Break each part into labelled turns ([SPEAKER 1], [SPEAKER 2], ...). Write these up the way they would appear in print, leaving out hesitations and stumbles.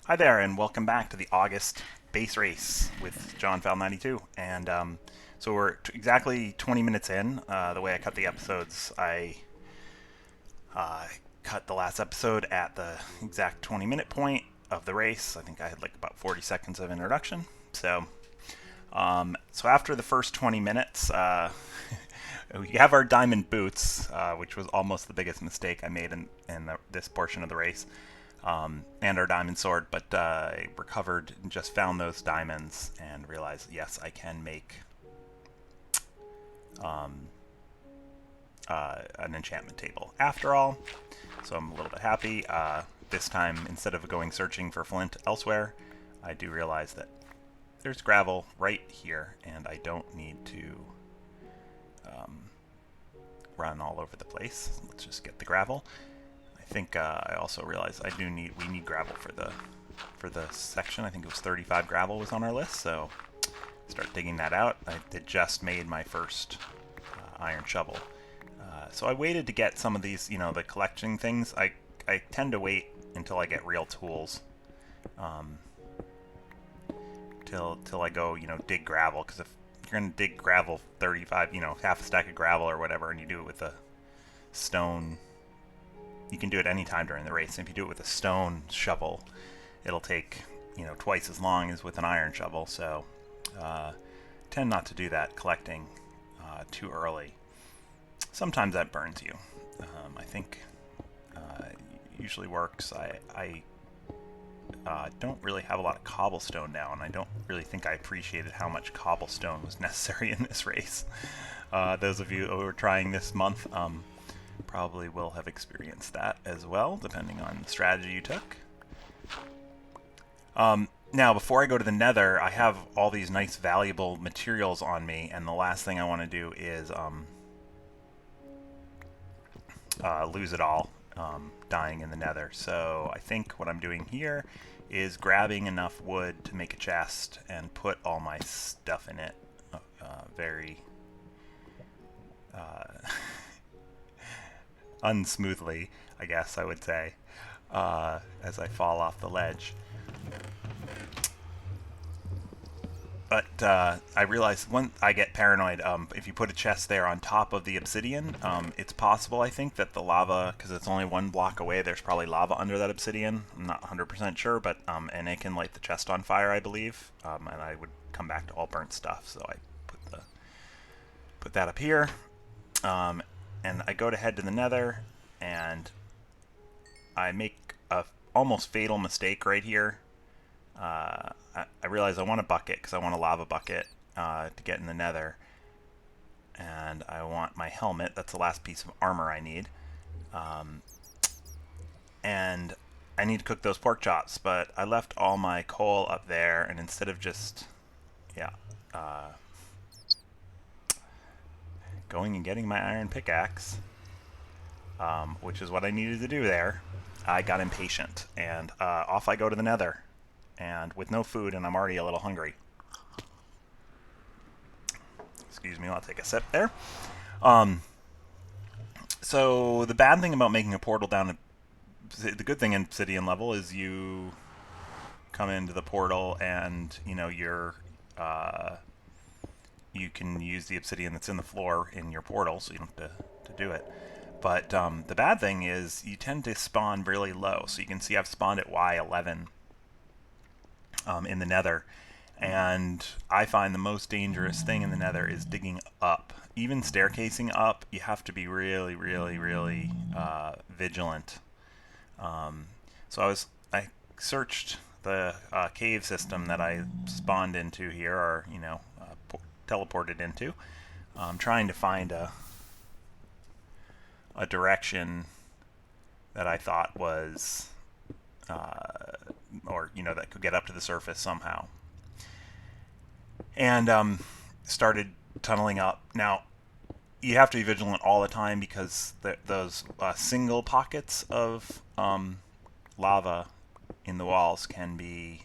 [SPEAKER 1] Hi there, and welcome back to the August base race with John Fowl 92. And so we're exactly 20 minutes in. The way I cut the episodes, I cut the last episode at the exact 20-minute point of the race. I think I had like about 40 seconds of introduction. So after the first 20 minutes, we have our diamond boots, which was almost the biggest mistake I made in this portion of the race. And our diamond sword, but I recovered and just found those diamonds and realized, yes, I can make an enchantment table after all. So I'm a little bit happy. This time, instead of going searching for flint elsewhere, I do realize that there's gravel right here, and I don't need to run all over the place. Let's just get the gravel. I think I also realized we need gravel for the section. I think it was 35 gravel was on our list, so start digging that out. I had just made my first iron shovel. So I waited to get some of these, the collecting things. I tend to wait until I get real tools, till I go, dig gravel. Because if you're gonna dig gravel, 35, half a stack of gravel or whatever, and you do it with a stone, you can do it any time during the race. And if you do it with a stone shovel, it'll take, twice as long as with an iron shovel. So tend not to do that collecting too early. Sometimes that burns you. I think it usually works. I don't really have a lot of cobblestone now, and I don't really think I appreciated how much cobblestone was necessary in this race. Those of you who are trying this month probably will have experienced that as well, depending on the strategy you took. Now, before I go to the Nether, I have all these nice, valuable materials on me, and the last thing I want to do is lose it all, dying in the Nether. So I think what I'm doing here is grabbing enough wood to make a chest and put all my stuff in it. Very unsmoothly, I guess I would say, as I fall off the ledge. But I realized when I get paranoid, if you put a chest there on top of the obsidian, it's possible, I think, that the lava, because it's only one block away, there's probably lava under that obsidian. I'm not 100% sure, but and it can light the chest on fire, I believe, and I would come back to all burnt stuff. So I put that up here, and I go to head to the Nether, and I make a almost fatal mistake right here. I realize I want a bucket because I want a lava bucket to get in the Nether, and I want my helmet. That's the last piece of armor I need, and I need to cook those pork chops. But I left all my coal up there, and instead of just going and getting my iron pickaxe, which is what I needed to do there, I got impatient, and off I go to the Nether. And with no food, and I'm already a little hungry. Excuse me, I'll take a sip there. So the bad thing about making a portal down, the good thing in obsidian level is you come into the portal and you can use the obsidian that's in the floor in your portal, so you don't have to do it. But the bad thing is you tend to spawn really low. So you can see I've spawned at Y11. In the Nether, and I find the most dangerous thing in the Nether is digging up. Even staircasing up, you have to be really, really, really vigilant. So I searched the cave system that I spawned into here, or teleported into, trying to find a direction that I thought was that could get up to the surface somehow. And started tunneling up. Now, you have to be vigilant all the time because those single pockets of lava in the walls can be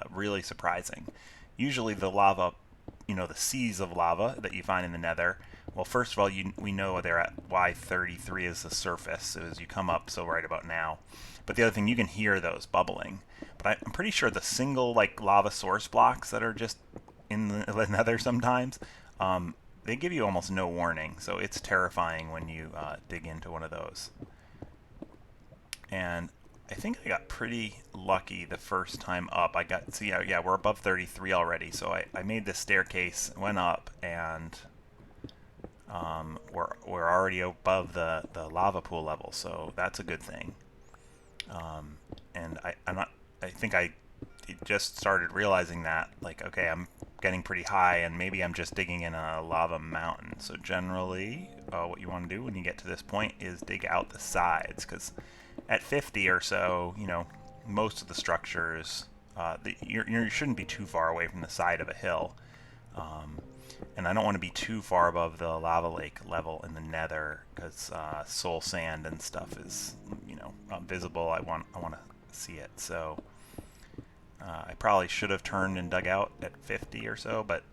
[SPEAKER 1] really surprising. Usually the lava, the seas of lava that you find in the Nether well, first of all, we know they're at Y33 is the surface as you come up, so right about now. But the other thing, you can hear those bubbling. But I'm pretty sure the single like lava source blocks that are just in the Nether sometimes, they give you almost no warning. So it's terrifying when you dig into one of those. And I think I got pretty lucky the first time up. I got, so yeah, we're above 33 already. So I made this staircase, went up, and we're already above the lava pool level. So that's a good thing. And I think I just started realizing that, like, okay, I'm getting pretty high, and maybe I'm just digging in a lava mountain. So generally, what you want to do when you get to this point is dig out the sides, because at 50 or so, most of the structures, you shouldn't be too far away from the side of a hill. And I don't want to be too far above the lava lake level in the Nether, because soul sand and stuff is, visible. I want to see it. So I probably should have turned and dug out at 50 or so. But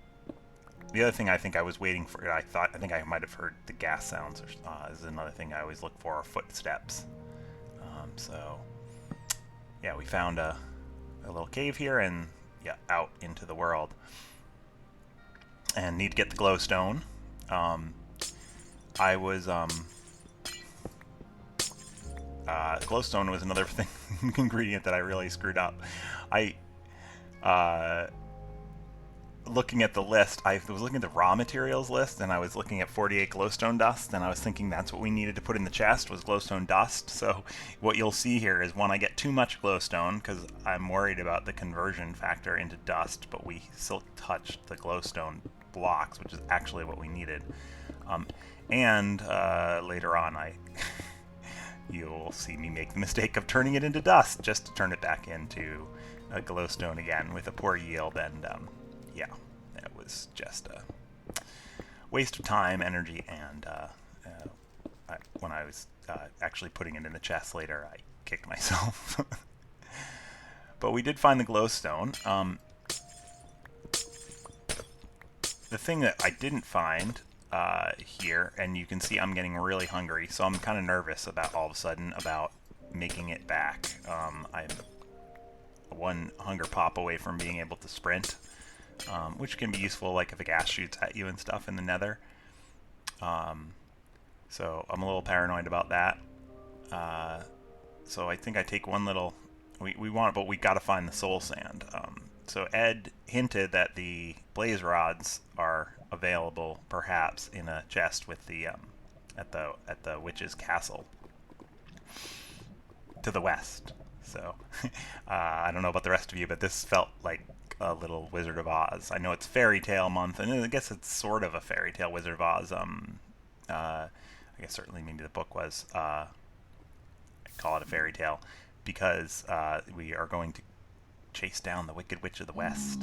[SPEAKER 1] the other thing I think I was waiting for, I think I might have heard the gas sounds. Is another thing I always look for, are footsteps. So yeah, we found a little cave here, and yeah, out into the world. And need to get the glowstone. I was glowstone was another thing ingredient that I really screwed up. Looking at the list, I was looking at the raw materials list, and I was looking at 48 glowstone dust, and I was thinking that's what we needed to put in the chest, was glowstone dust. So what you'll see here is when I get too much glowstone, because I'm worried about the conversion factor into dust, but we still touched the glowstone blocks, which is actually what we needed. And later on, you'll see me make the mistake of turning it into dust, just to turn it back into a glowstone again with a poor yield, and yeah, it was just a waste of time, energy, and when I was actually putting it in the chest later, I kicked myself. But we did find the glowstone. The thing that I didn't find here, and you can see I'm getting really hungry, so I'm kind of nervous about all of a sudden about making it back. I'm one hunger pop away from being able to sprint. Which can be useful, like if a gas shoots at you and stuff in the Nether. So I'm a little paranoid about that. So I think I take one little. We want it, but we got to find the soul sand. So Ed hinted that the blaze rods are available, perhaps in a chest with the at the witch's castle to the west. So I don't know about the rest of you, but this felt like a little Wizard of Oz. I know it's Fairytale month, and I guess it's sort of a Fairytale Wizard of Oz. I guess certainly maybe the book was. I call it a fairy tale because we are going to chase down the Wicked Witch of the West.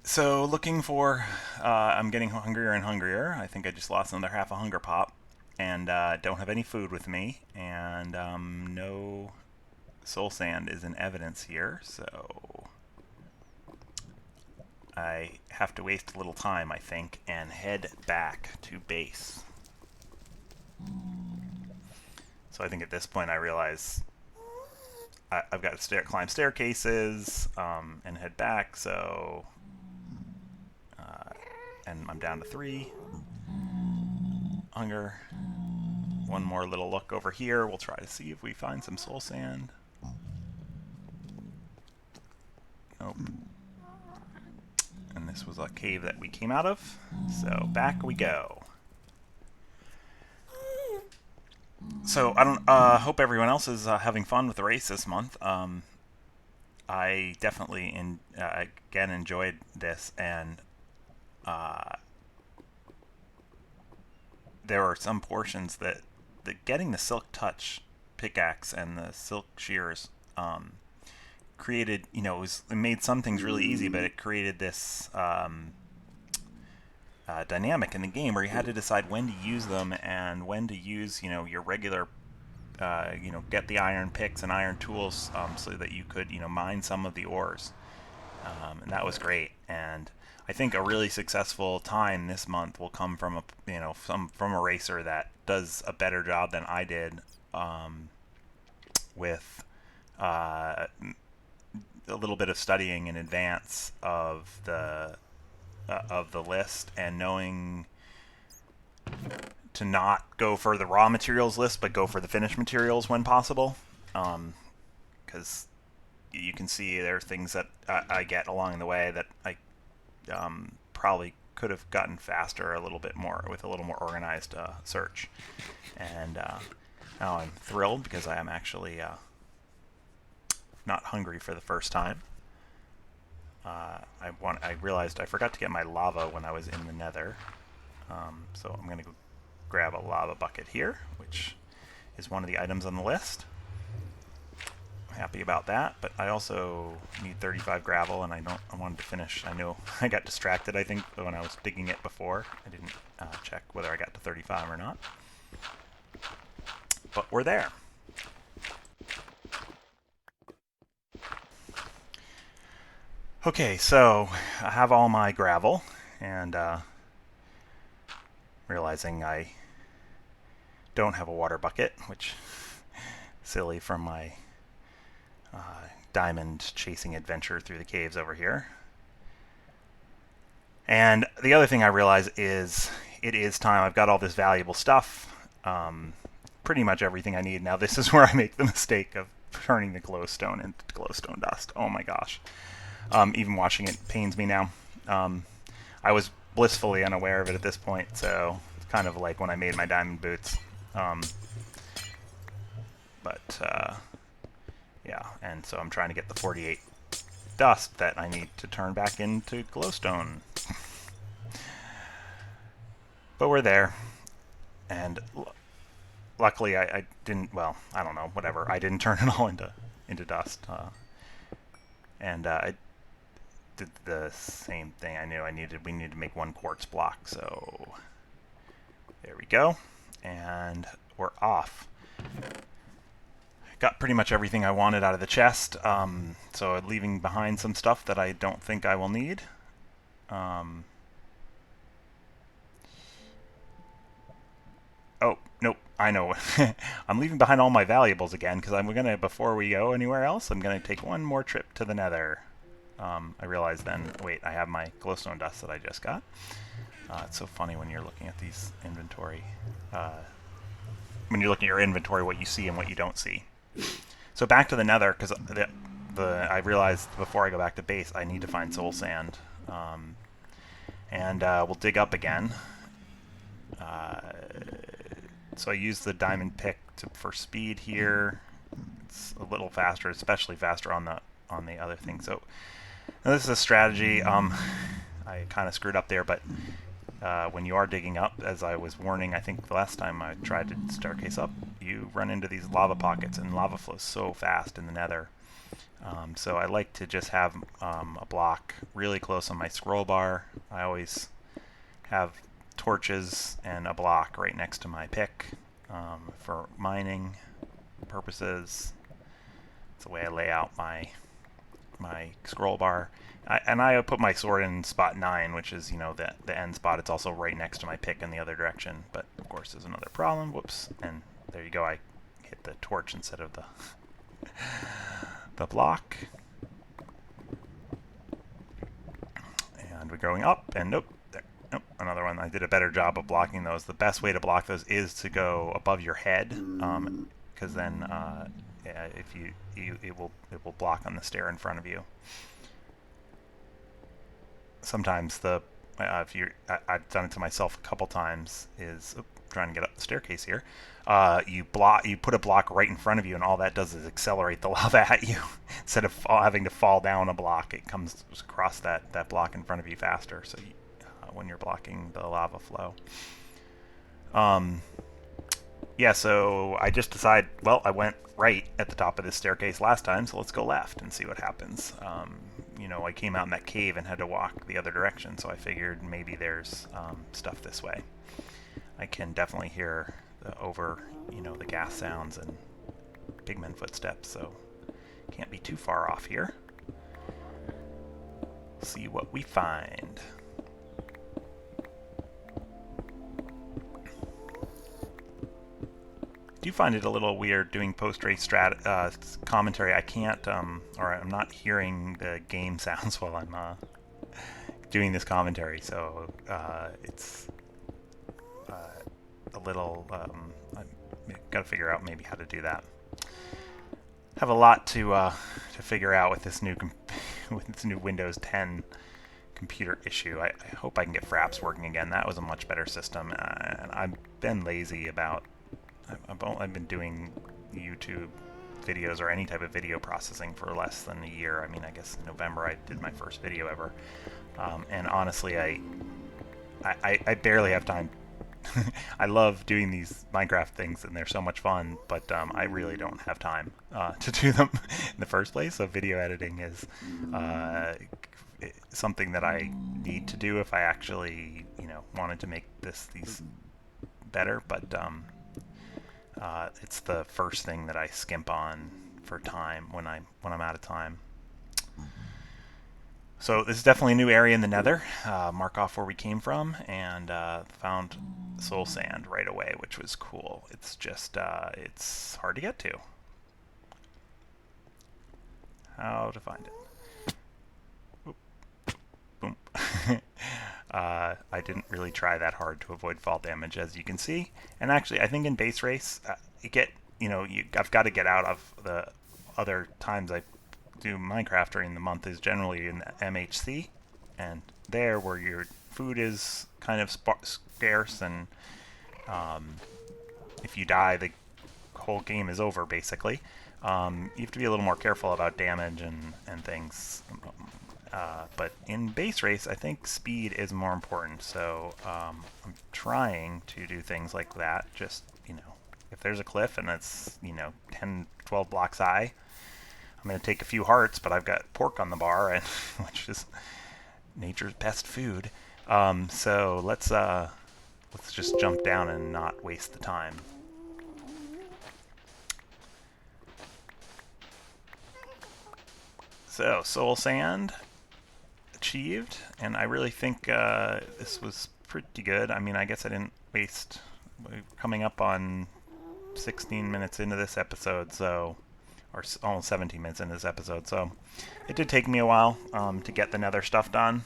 [SPEAKER 1] So looking for, I'm getting hungrier and hungrier. I think I just lost another half a hunger pop, and don't have any food with me, and no soul sand is in evidence here, so I have to waste a little time, I think, and head back to base. So I think at this point I realize I've got to climb staircases and head back, so and I'm down to 3 hunger. One more little look over here. We'll try to see if we find some soul sand. Nope. And this was a cave that we came out of, so back we go. So I don't hope everyone else is having fun with the race this month. I definitely again enjoyed this, and there were some portions that getting the Silk Touch pickaxe and the Silk Shears created, it made some things really easy, but it created this dynamic in the game where you had to decide when to use them and when to use, your regular, get the iron picks and iron tools so that you could, mine some of the ores. And that was great. And I think a really successful time this month will come from a from a racer that does a better job than I did with a little bit of studying in advance of the list and knowing to not go for the raw materials list, but go for the finished materials when possible. Because you can see there are things that I get along the way that I probably could have gotten faster a little bit more with a little more organized search. And now I'm thrilled because I am actually not hungry for the first time. I realized I forgot to get my lava when I was in the Nether. So I'm going to go grab a lava bucket here, which is one of the items on the list. I'm happy about that, but I also need 35 gravel, and I wanted to finish. I know I got distracted, I think, when I was digging it before. I didn't check whether I got to 35 or not. But we're there. Okay, so I have all my gravel, and realizing I don't have a water bucket, which silly from my diamond chasing adventure through the caves over here. And the other thing I realize is it is time. I've got all this valuable stuff, pretty much everything I need. Now this is where I make the mistake of turning the glowstone into glowstone dust. Oh my gosh. Even watching it pains me now. I was blissfully unaware of it at this point, so it's kind of like when I made my diamond boots. Yeah, and so I'm trying to get the 48 dust that I need to turn back into glowstone. But we're there, and luckily I didn't, well, I don't know, whatever. I didn't turn it all into dust. I did the same thing. I knew we needed to make one quartz block, so there we go, and we're off. Got pretty much everything I wanted out of the chest, so leaving behind some stuff that I don't think I will need. Oh, nope, I know. I'm leaving behind all my valuables again, because I'm going to, before we go anywhere else, I'm going to take one more trip to the Nether. I realized then, wait, I have my glowstone dust that I just got. It's so funny when you're looking at these inventory. When you're looking at your inventory, what you see and what you don't see. So back to the Nether, because I realized before I go back to base, I need to find soul sand. We'll dig up again. So I use the diamond pick for speed here. It's a little faster, especially faster on the other thing. So now this is a strategy. I kind of screwed up there, but when you are digging up, as I was warning, I think the last time I tried to staircase up, you run into these lava pockets, and lava flows so fast in the Nether. So I like to just have a block really close on my scroll bar. I always have torches and a block right next to my pick for mining purposes. It's the way I lay out my scroll bar. I put my sword in spot 9, which is, the end spot. It's also right next to my pick in the other direction. But, of course, there's another problem. Whoops. And there you go. I hit the torch instead of the block. And we're going up. And nope. There. Nope. Another one. I did a better job of blocking those. The best way to block those is to go above your head. Because then if it will block on the stair in front of you. Sometimes I've done it to myself a couple times, is trying to get up the staircase here. You put a block right in front of you, and all that does is accelerate the lava at you. Instead of having to fall down a block, it comes across that block in front of you faster. So when you're blocking the lava flow. Yeah, so I just decided, well, I went right at the top of this staircase last time, so let's go left and see what happens. I came out in that cave and had to walk the other direction, so I figured maybe there's stuff this way. I can definitely hear the gas sounds and pigmen footsteps, so can't be too far off here. See what we find. do find it a little weird doing post-race commentary. I can't, or I'm not hearing the game sounds while I'm doing this commentary, so it's a little. I've got to figure out maybe how to do that. Have a lot to figure out with this new with this new Windows 10 computer issue. I hope I can get Fraps working again. That was a much better system, and I've been lazy about. I've been doing YouTube videos or any type of video processing for less than a year. I mean, I guess in November I did my first video ever, and honestly, I barely have time. I love doing these Minecraft things, and they're so much fun, but I really don't have time to do them in the first place. So video editing is something that I need to do if I actually, wanted to make these better. But it's the first thing that I skimp on for time when I'm out of time. So this is definitely a new area in the Nether. Mark off where we came from, and found soul sand right away, which was cool. It's just it's hard to get to. How to find it? Oop. Boom. I didn't really try that hard to avoid fall damage, as you can see. And actually, I think in base race, I've got to get out of the other times I do Minecraft during the month is generally in MHC, and there where your food is kind of scarce, and if you die, the whole game is over basically. You have to be a little more careful about damage and things. But in base race, I think speed is more important. So I'm trying to do things like that. Just, if there's a cliff and it's, 10, 12 blocks high, I'm going to take a few hearts, but I've got pork on the bar, and which is nature's best food. So let's just jump down and not waste the time. So soul sand achieved, and I really think this was pretty good. I mean, I guess I didn't waste. We're coming up on 16 minutes into this episode, so. Or almost 17 minutes into this episode, so it did take me a while to get the Nether stuff done.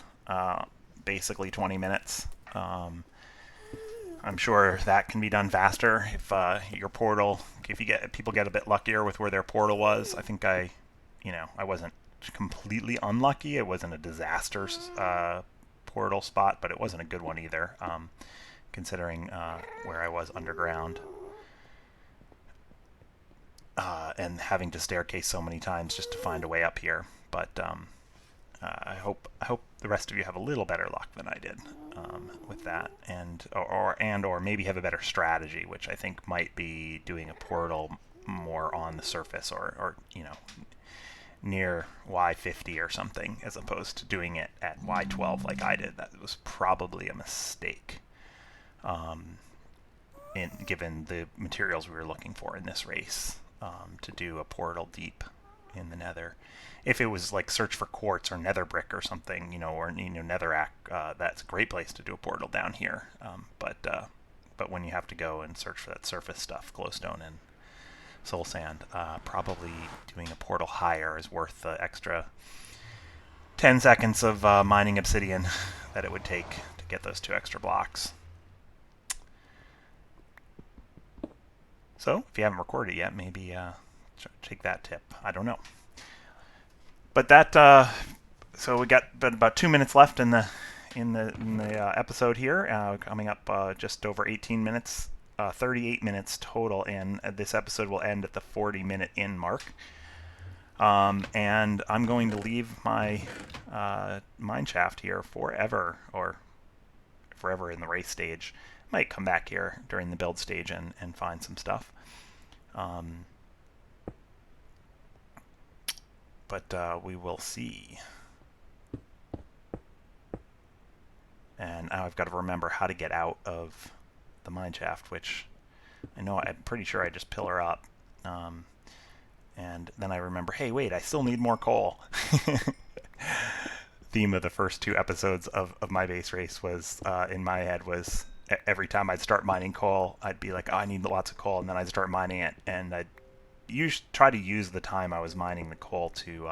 [SPEAKER 1] Basically 20 minutes. I'm sure that can be done faster if your portal. If people get a bit luckier with where their portal was. I think I wasn't completely unlucky. It wasn't a disaster portal spot, but it wasn't a good one either, considering where I was underground. And having to staircase so many times just to find a way up here. But I hope the rest of you have a little better luck than I did with that, or maybe have a better strategy, which I think might be doing a portal more on the surface, or near Y50 or something, as opposed to doing it at Y12 like I did. That was probably a mistake, given the materials we were looking for in this race. To do a portal deep in the Nether. If it was like search for quartz or nether brick or something, or netherrack, that's a great place to do a portal down here. But when you have to go and search for that surface stuff, glowstone and soul sand, probably doing a portal higher is worth the extra 10 seconds of mining obsidian that it would take to get those 2 extra blocks. So, if you haven't recorded it yet, maybe take that tip. I don't know. But that, so we got about 2 minutes left in the episode here. Coming up just over 18 minutes, 38 minutes total in. This episode will end at the 40-minute in mark. And I'm going to leave my mine shaft here forever, or forever in the race stage. Might come back here during the build stage and find some stuff. But we will see. And now I've got to remember how to get out of the mine shaft, which I'm pretty sure I just pillar up. And then I remember, hey, wait, I still need more coal. Theme of the first 2 episodes of my base race was, in my head, was every time I'd start mining coal, I'd be like, oh, I need lots of coal, and then I'd start mining it, and I'd try to use the time I was mining the coal to